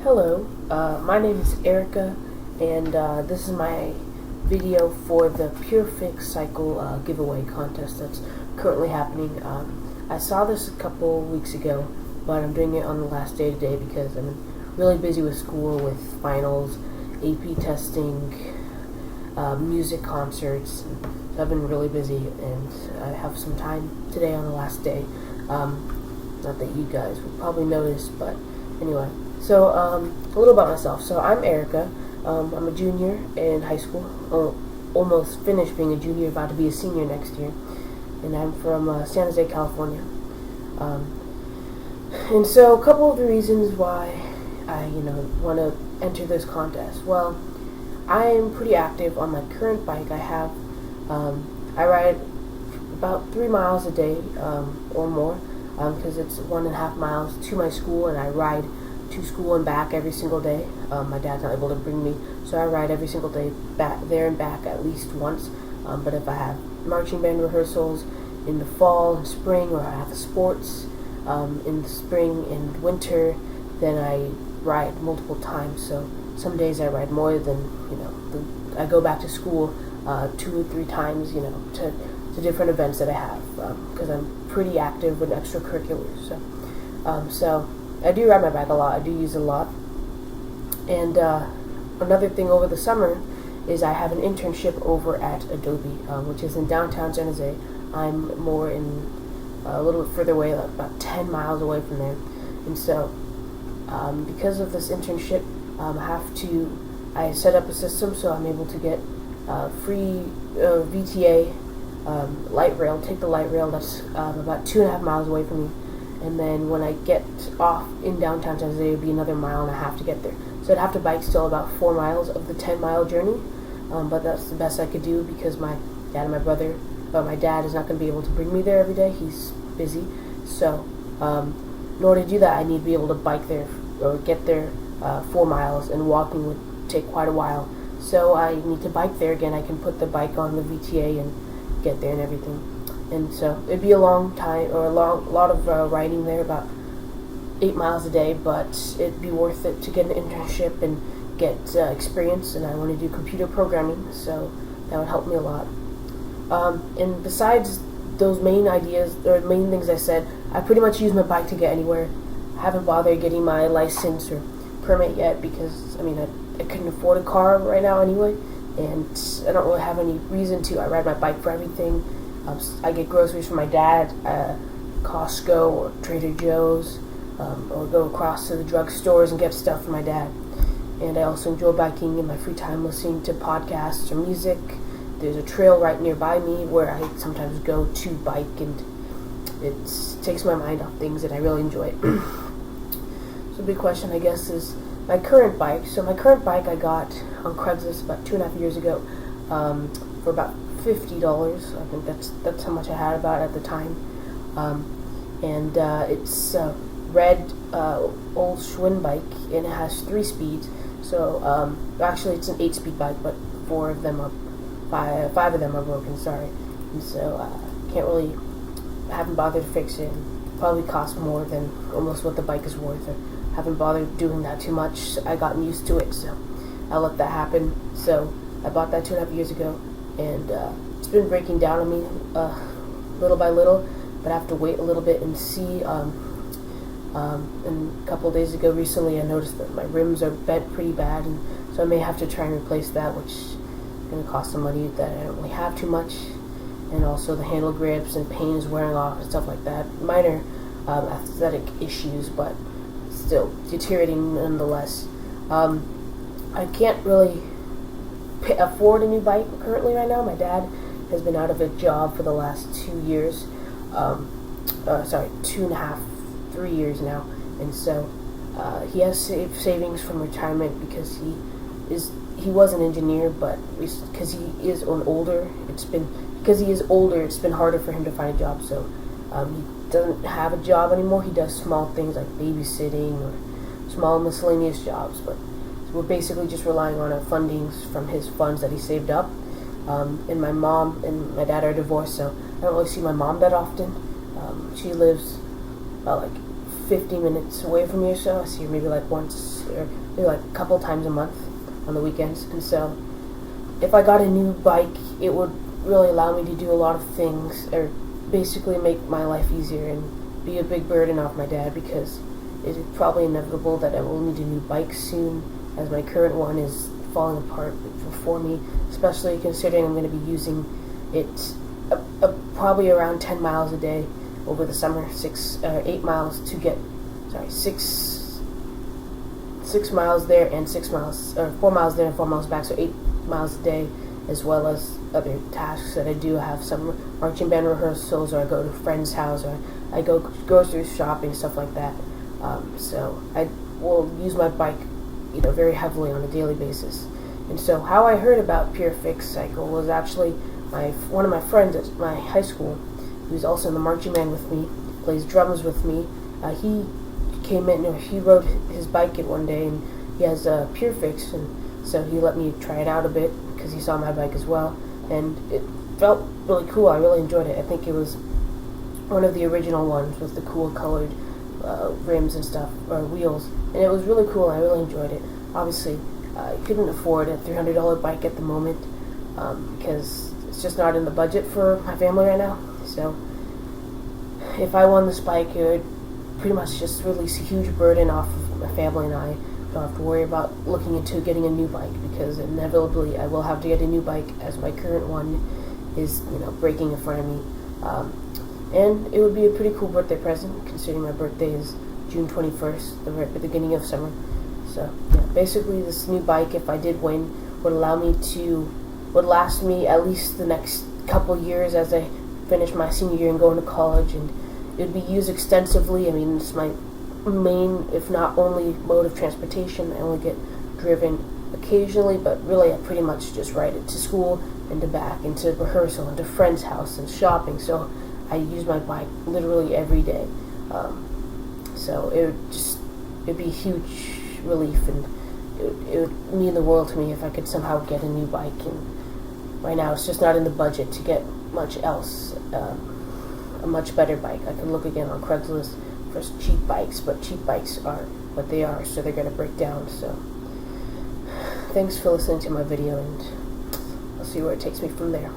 Hello, my name is Erica, and this is my video for the Pure Fix Cycle giveaway contest that's currently happening. I saw this a couple weeks ago, but I'm doing it on the last day today because I'm really busy with school, with finals, AP testing, music concerts. So I've been really busy, and I have some time today on the last day. Not that you guys would probably notice, but anyway. So, a little about myself. So, I'm Erica. I'm a junior in high school. Almost finished being a junior, about to be a senior next year. And I'm from San Jose, California. And so, a couple of the reasons why I, want to enter this contest. Well, I am pretty active on my current bike. I ride about 3 miles a day or more, because it's 1.5 miles to my school, and I ride to school and back every single day. My dad's not able to bring me, so I ride every single day back there and back at least once. But if I have marching band rehearsals in the fall and spring, or I have sports in the spring and winter, then I ride multiple times. So some days I ride more than, I go back to school 2 or 3 times, to different events that I have, because I'm pretty active with extracurriculars. So I do ride my bike a lot. I do use it a lot. And another thing over the summer is I have an internship over at Adobe, which is in downtown San Jose. I'm more in a little bit further away, like about 10 miles away from there. And so because of this internship, I set up a system so I'm able to get free VTA light rail, take the light rail that's about 2.5 miles away from me. And then when I get off in downtown San Jose, it would be another 1.5 miles to get there. So I'd have to bike still about 4 miles of the 10-mile journey, but that's the best I could do because my dad and my brother, but my dad is not going to be able to bring me there every day. He's busy. So in order to do that, I need to be able to bike there or get there 4 miles, and walking would take quite a while. So I need to bike there again. I can put the bike on the VTA and get there and everything. And so it'd be a long time, or a lot of riding there, about 8 miles a day, but it'd be worth it to get an internship and get experience. And I want to do computer programming, so that would help me a lot. And besides those main ideas, or main things I said, I pretty much use my bike to get anywhere. I haven't bothered getting my license or permit yet because, I couldn't afford a car right now anyway, and I don't really have any reason to. I ride my bike for everything. I get groceries from my dad at Costco or Trader Joe's, or go across to the drugstores and get stuff from my dad. And I also enjoy biking in my free time, listening to podcasts or music. There's a trail right nearby me where I sometimes go to bike, and it takes my mind off things, and I really enjoy it. So the big question, I guess, is my current bike. So my current bike I got on Craigslist about 2.5 years ago for about $50. I think that's how much I had about at the time. And it's a red old Schwinn bike, and it has 3 speeds. So actually it's an 8-speed bike, but 5 of them are broken. Sorry, and so haven't bothered to fix it. Probably cost more than almost what the bike is worth. I haven't bothered doing that too much. I gotten used to it, so I let that happen. So I bought that 2.5 years ago, and it's been breaking down on me little by little, but I have to wait a little bit and see. And a couple of days ago, recently, I noticed that my rims are bent pretty bad, and so I may have to try and replace that, which is going to cost some money that I don't really have too much. And also the handle grips and paint is wearing off and stuff like that. Minor aesthetic issues, but still deteriorating nonetheless. I can't really afford a new bike currently right now. My dad has been out of a job for the last 2 years. 2.5, 3 years now. And so he has savings from retirement because he was an engineer, but because he is older, it's been harder for him to find a job. So he doesn't have a job anymore. He does small things like babysitting or small miscellaneous jobs, but we're basically just relying on our fundings from his funds that he saved up. And my mom and my dad are divorced, so I don't really see my mom that often. She lives about like 50 minutes away from me or so. I see her maybe like once or maybe like a couple times a month on the weekends. And so if I got a new bike, it would really allow me to do a lot of things, or basically make my life easier and be a big burden off my dad, because it is probably inevitable that I will need a new bike soon, as my current one is falling apart for me, especially considering I'm going to be using it probably around 10 miles a day over the summer, 8 miles to get, 6 miles there and 6 miles, or 4 miles there and 4 miles back, so 8 miles a day, as well as other tasks that I do. I have some marching band rehearsals, or I go to a friend's house, or I go grocery shopping, stuff like that. So I will use my bike, very heavily on a daily basis. And so how I heard about PureFix Cycle was actually one of my friends at my high school, who's also in the marching band with me, plays drums with me. He came in, he rode his bike in one day, and he has a PureFix, and so he let me try it out a bit because he saw my bike as well, and it felt really cool. I really enjoyed it. I think it was one of the original ones with the cool colored rims and stuff, or wheels, and it was really cool. I really enjoyed it. Obviously, I couldn't afford a $300 bike at the moment, because it's just not in the budget for my family right now. So if I won this bike, it would pretty much just release a huge burden off of my family, and I don't have to worry about looking into getting a new bike, because inevitably I will have to get a new bike, as my current one is breaking in front of me. And it would be a pretty cool birthday present, considering my birthday is June 21st, the beginning of summer. So yeah, basically this new bike, if I did win, would last me at least the next couple years as I finish my senior year and go into college, and it would be used extensively. I mean, it's my main, if not only, mode of transportation. I only get driven occasionally, but really I pretty much just ride it to school and to back, and to rehearsal, and to friends' house, and shopping. So I use my bike literally every day. So it'd be a huge relief, and it would mean the world to me if I could somehow get a new bike. And right now it's just not in the budget to get much else, a much better bike. I can look again on Craigslist for cheap bikes, but cheap bikes are what they are, so they're going to break down. So thanks for listening to my video, and I'll see where it takes me from there.